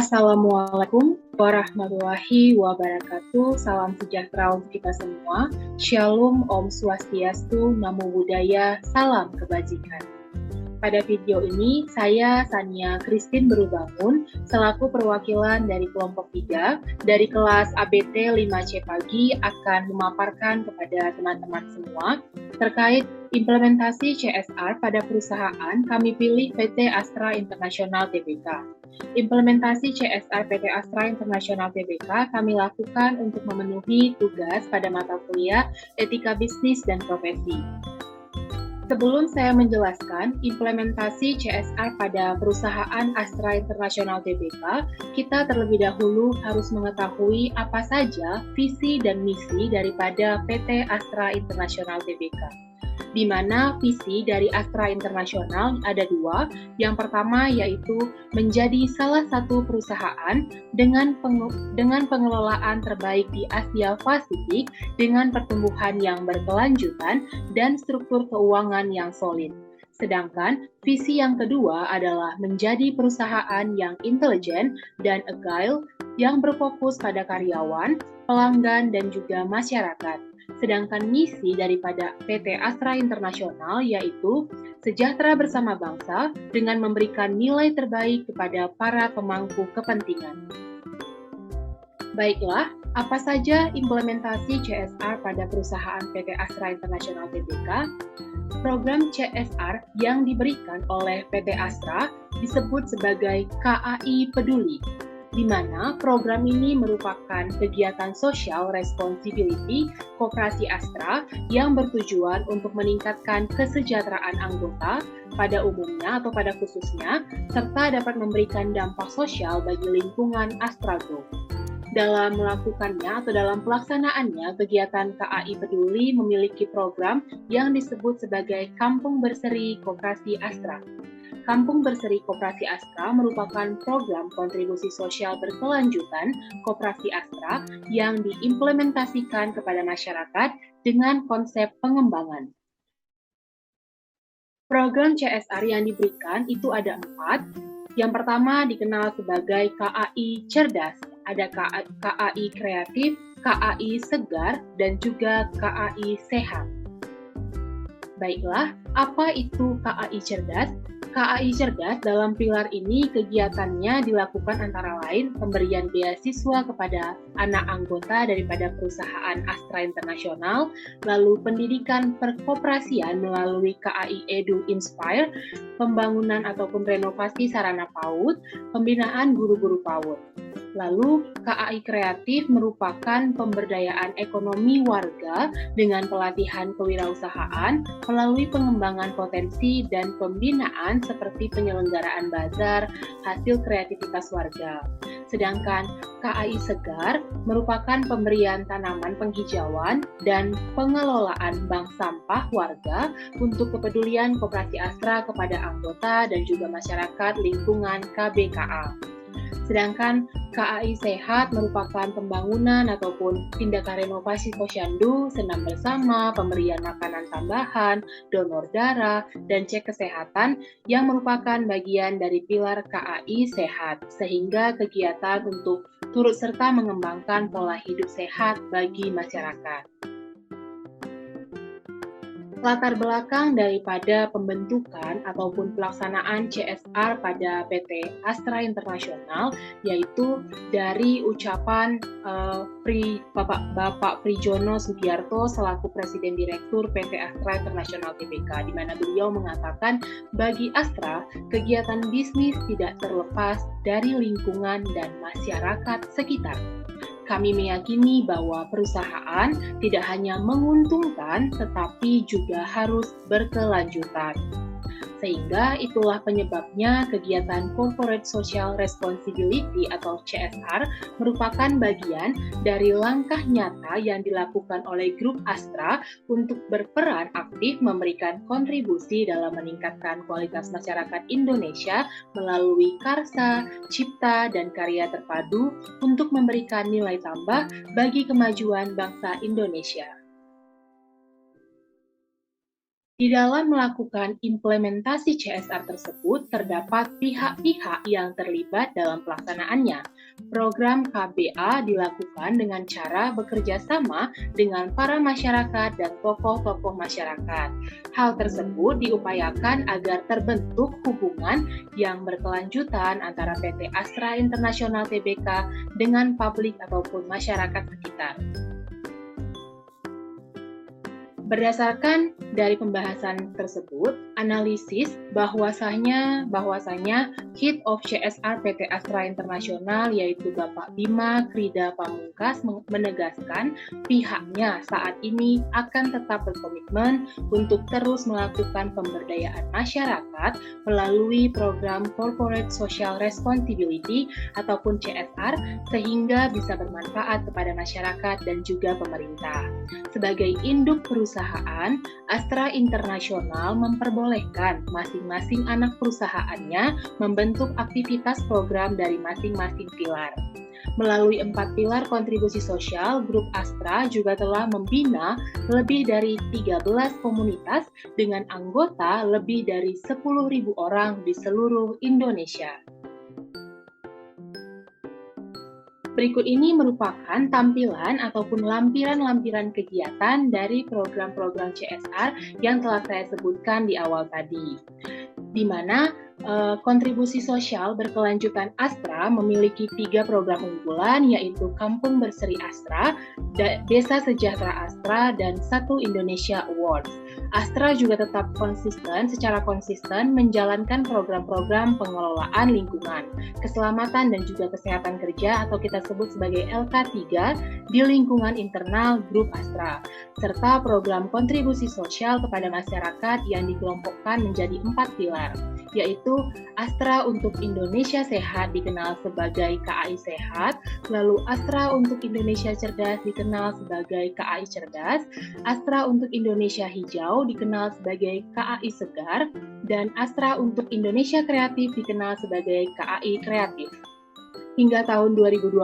Assalamualaikum warahmatullahi wabarakatuh. Salam sejahtera untuk kita semua. Shalom, Om Swastiastu, Namo Buddhaya, salam kebajikan. Pada video ini, saya Sania Christine Berubangun, selaku perwakilan dari kelompok 3 dari kelas ABT 5C pagi akan memaparkan kepada teman-teman semua terkait implementasi CSR pada perusahaan kami pilih PT Astra International Tbk. Implementasi CSR PT Astra International Tbk kami lakukan untuk memenuhi tugas pada mata kuliah Etika Bisnis dan Profesi. Sebelum saya menjelaskan implementasi CSR pada perusahaan Astra International Tbk, kita terlebih dahulu harus mengetahui apa saja visi dan misi daripada PT Astra International Tbk. Di mana visi dari Astra International ada dua. Yang pertama yaitu menjadi salah satu perusahaan dengan pengelolaan terbaik di Asia Pasifik dengan pertumbuhan yang berkelanjutan dan struktur keuangan yang solid. Sedangkan visi yang kedua adalah menjadi perusahaan yang intelijen dan agile yang berfokus pada karyawan, pelanggan, dan juga masyarakat. Sedangkan misi daripada PT Astra International yaitu sejahtera bersama bangsa dengan memberikan nilai terbaik kepada para pemangku kepentingan. Baiklah, apa saja implementasi CSR pada perusahaan PT Astra International Tbk? Program CSR yang diberikan oleh PT Astra disebut sebagai KAI Peduli, di mana program ini merupakan kegiatan social responsibility Koperasi Astra yang bertujuan untuk meningkatkan kesejahteraan anggota pada umumnya atau pada khususnya, serta dapat memberikan dampak sosial bagi lingkungan Astra Group. Dalam melakukannya atau dalam pelaksanaannya, kegiatan KAI Peduli memiliki program yang disebut sebagai Kampung Berseri Koperasi Astra. Kampung Berseri Koperasi Astra merupakan program kontribusi sosial berkelanjutan Koperasi Astra yang diimplementasikan kepada masyarakat dengan konsep pengembangan. Program CSR yang diberikan itu ada 4. Yang pertama dikenal sebagai KAI Cerdas, ada KAI Kreatif, KAI Segar, dan juga KAI Sehat. Baiklah, apa itu KAI Cerdas? KAI Cerdas dalam pilar ini kegiatannya dilakukan antara lain pemberian beasiswa kepada anak anggota daripada perusahaan Astra International, lalu pendidikan perkoperasian melalui KAI Edu Inspire, pembangunan ataupun renovasi sarana PAUD, pembinaan guru-guru PAUD. Lalu KAI Kreatif merupakan pemberdayaan ekonomi warga dengan pelatihan kewirausahaan melalui pengembangan potensi dan pembinaan seperti penyelenggaraan bazar hasil kreativitas warga. Sedangkan KAI Segar merupakan pemberian tanaman penghijauan dan pengelolaan bank sampah warga untuk kepedulian Koperasi Astra kepada anggota dan juga masyarakat lingkungan KBKA. Sedangkan KAI Sehat merupakan pembangunan ataupun tindakan renovasi posyandu, senam bersama, pemberian makanan tambahan, donor darah, dan cek kesehatan yang merupakan bagian dari pilar KAI Sehat, sehingga kegiatan untuk turut serta mengembangkan pola hidup sehat bagi masyarakat. Latar belakang daripada pembentukan ataupun pelaksanaan CSR pada PT Astra International yaitu dari ucapan Bapak Prijono Sugiarto selaku Presiden Direktur PT Astra International Tbk, di mana beliau mengatakan bagi Astra kegiatan bisnis tidak terlepas dari lingkungan dan masyarakat sekitar. Kami meyakini bahwa perusahaan tidak hanya menguntungkan, tetapi juga harus berkelanjutan. Sehingga itulah penyebabnya kegiatan Corporate Social Responsibility atau CSR merupakan bagian dari langkah nyata yang dilakukan oleh grup Astra untuk berperan aktif memberikan kontribusi dalam meningkatkan kualitas masyarakat Indonesia melalui karsa, cipta, dan karya terpadu untuk memberikan nilai tambah bagi kemajuan bangsa Indonesia. Di dalam melakukan implementasi CSR tersebut, terdapat pihak-pihak yang terlibat dalam pelaksanaannya. Program KBA dilakukan dengan cara bekerja sama dengan para masyarakat dan tokoh-tokoh masyarakat. Hal tersebut diupayakan agar terbentuk hubungan yang berkelanjutan antara PT Astra International Tbk dengan publik ataupun masyarakat sekitar. Berdasarkan dari pembahasan tersebut, analisis bahwasanya Head of CSR PT Astra International yaitu Bapak Bima Krida Pamungkas menegaskan pihaknya saat ini akan tetap berkomitmen untuk terus melakukan pemberdayaan masyarakat melalui program Corporate Social Responsibility ataupun CSR sehingga bisa bermanfaat kepada masyarakat dan juga pemerintah. Sebagai induk perusahaan, Astra International memperbolehkan masing-masing anak perusahaannya membentuk aktivitas program dari masing-masing pilar. Melalui 4 pilar kontribusi sosial, Grup Astra juga telah membina lebih dari 13 komunitas dengan anggota lebih dari 10.000 orang di seluruh Indonesia. Berikut ini merupakan tampilan ataupun lampiran-lampiran kegiatan dari program-program CSR yang telah saya sebutkan di awal tadi, di mana kontribusi sosial berkelanjutan Astra memiliki 3 program unggulan yaitu Kampung Berseri Astra, Desa Sejahtera Astra, dan 1 Indonesia Awards. Astra juga tetap secara konsisten menjalankan program-program pengelolaan lingkungan, keselamatan dan juga kesehatan kerja atau kita sebut sebagai LK3 di lingkungan internal Grup Astra, serta program kontribusi sosial kepada masyarakat yang dikelompokkan menjadi 4 pilar, yaitu Astra untuk Indonesia Sehat dikenal sebagai KAI Sehat, lalu Astra untuk Indonesia Cerdas dikenal sebagai KAI Cerdas, Astra untuk Indonesia Hijau dikenal sebagai KAI Segar, dan Astra untuk Indonesia Kreatif dikenal sebagai KAI Kreatif. Hingga tahun 2020,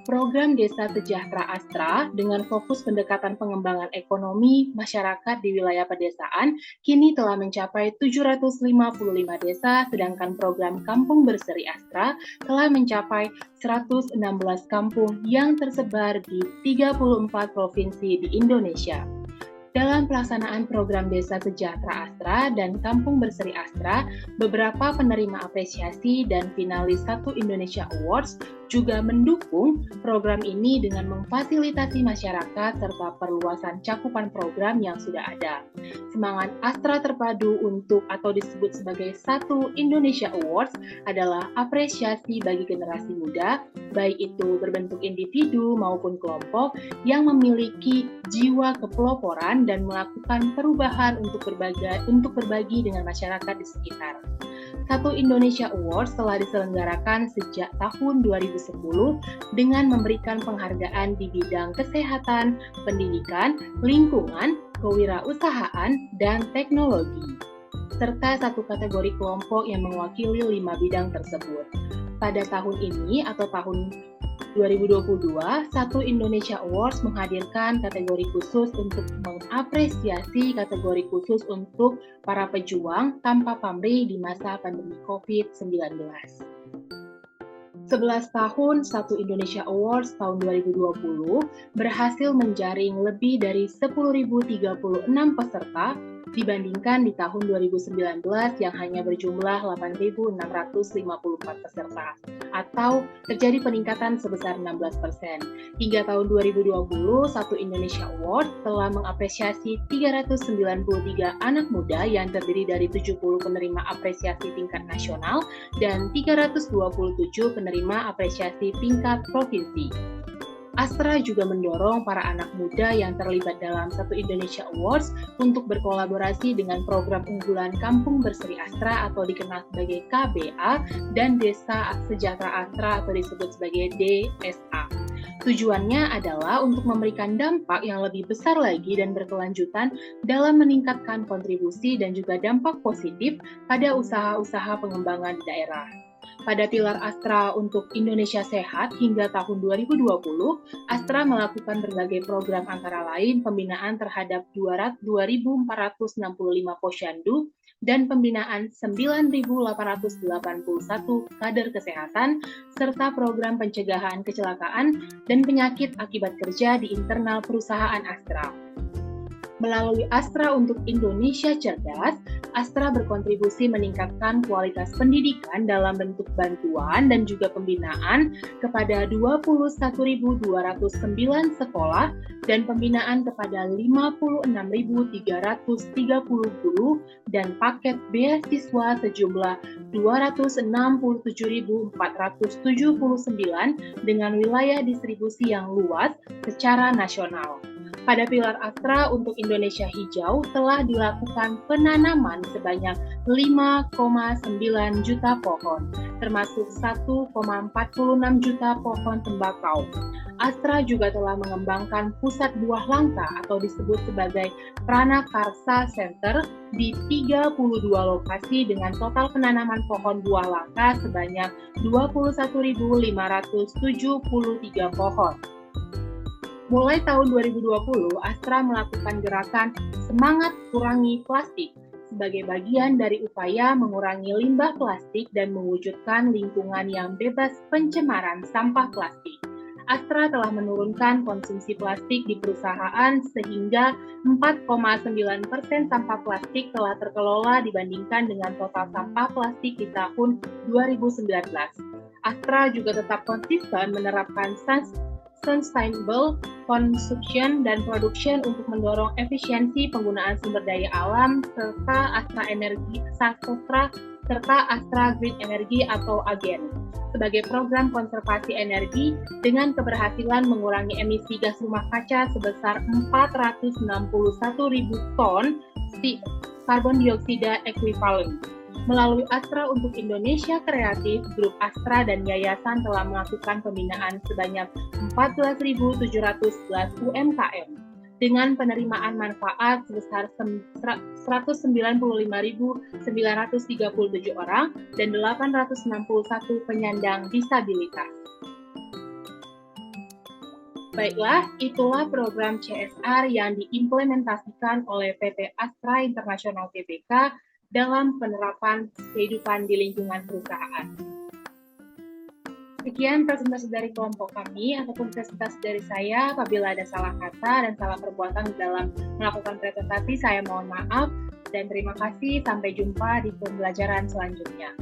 program Desa Sejahtera Astra dengan fokus pendekatan pengembangan ekonomi masyarakat di wilayah pedesaan kini telah mencapai 755 desa, sedangkan program Kampung Berseri Astra telah mencapai 116 kampung yang tersebar di 34 provinsi di Indonesia. Dalam pelaksanaan program Desa Sejahtera Astra dan Kampung Berseri Astra, beberapa penerima apresiasi dan finalis 1 Indonesia Awards juga mendukung program ini dengan memfasilitasi masyarakat serta perluasan cakupan program yang sudah ada. Semangat Astra terpadu untuk atau disebut sebagai 1 Indonesia Awards adalah apresiasi bagi generasi muda, baik itu berbentuk individu maupun kelompok yang memiliki jiwa kepeloporan dan melakukan perubahan untuk berbagi dengan masyarakat di sekitar. 1 Indonesia Awards telah diselenggarakan sejak tahun 2010 dengan memberikan penghargaan di bidang kesehatan, pendidikan, lingkungan, kewirausahaan, dan teknologi, serta 1 kategori kelompok yang mewakili 5 bidang tersebut. Pada tahun ini atau tahun 2022, 1 Indonesia Awards menghadirkan kategori khusus untuk mengapresiasi kategori khusus untuk para pejuang tanpa pamrih di masa pandemi COVID-19. 11 tahun 1 Indonesia Awards tahun 2020 berhasil menjaring lebih dari 10.036 peserta dibandingkan di tahun 2019 yang hanya berjumlah 8.654 peserta, atau terjadi peningkatan sebesar 16%. Hingga tahun 2020, 1 Indonesia Award telah mengapresiasi 393 anak muda yang terdiri dari 70 penerima apresiasi tingkat nasional dan 327 penerima apresiasi tingkat provinsi. Astra juga mendorong para anak muda yang terlibat dalam 1 Indonesia Awards untuk berkolaborasi dengan program unggulan Kampung Berseri Astra atau dikenal sebagai KBA dan Desa Sejahtera Astra atau disebut sebagai DSA. Tujuannya adalah untuk memberikan dampak yang lebih besar lagi dan berkelanjutan dalam meningkatkan kontribusi dan juga dampak positif pada usaha-usaha pengembangan di daerah. Pada pilar Astra untuk Indonesia Sehat hingga tahun 2020, Astra melakukan berbagai program antara lain pembinaan terhadap 2.465 posyandu dan pembinaan 9.881 kader kesehatan, serta program pencegahan kecelakaan dan penyakit akibat kerja di internal perusahaan Astra. Melalui Astra untuk Indonesia Cerdas, Astra berkontribusi meningkatkan kualitas pendidikan dalam bentuk bantuan dan juga pembinaan kepada 21.209 sekolah dan pembinaan kepada 56.330 guru dan paket beasiswa sejumlah 267.479 dengan wilayah distribusi yang luas secara nasional. Pada pilar Astra untuk Indonesia Hijau telah dilakukan penanaman sebanyak 5,9 juta pohon, termasuk 1,46 juta pohon tembakau. Astra juga telah mengembangkan pusat buah langka atau disebut sebagai Pranakarsa Center di 32 lokasi dengan total penanaman pohon buah langka sebanyak 21.573 pohon. Mulai tahun 2020, Astra melakukan gerakan Semangat Kurangi Plastik sebagai bagian dari upaya mengurangi limbah plastik dan mewujudkan lingkungan yang bebas pencemaran sampah plastik. Astra telah menurunkan konsumsi plastik di perusahaan sehingga 4,9% sampah plastik telah terkelola dibandingkan dengan total sampah plastik di tahun 2019. Astra juga tetap konsisten menerapkan sustainable consumption dan production untuk mendorong efisiensi penggunaan sumber daya alam serta Astra Green Energy atau AGEN sebagai program konservasi energi dengan keberhasilan mengurangi emisi gas rumah kaca sebesar 461.000 ton karbon dioksida ekuivalen. Melalui Astra untuk Indonesia Kreatif, Grup Astra dan Yayasan telah melakukan pembinaan sebanyak 14.711 UMKM dengan penerimaan manfaat sebesar 195.937 orang dan 861 penyandang disabilitas. Baiklah, itulah program CSR yang diimplementasikan oleh PT Astra International Tbk dalam penerapan kehidupan di lingkungan perusahaan. Sekian presentasi dari kelompok kami ataupun presentasi dari saya. Apabila ada salah kata dan salah perbuatan dalam melakukan presentasi, saya mohon maaf dan terima kasih. Sampai jumpa di pembelajaran selanjutnya.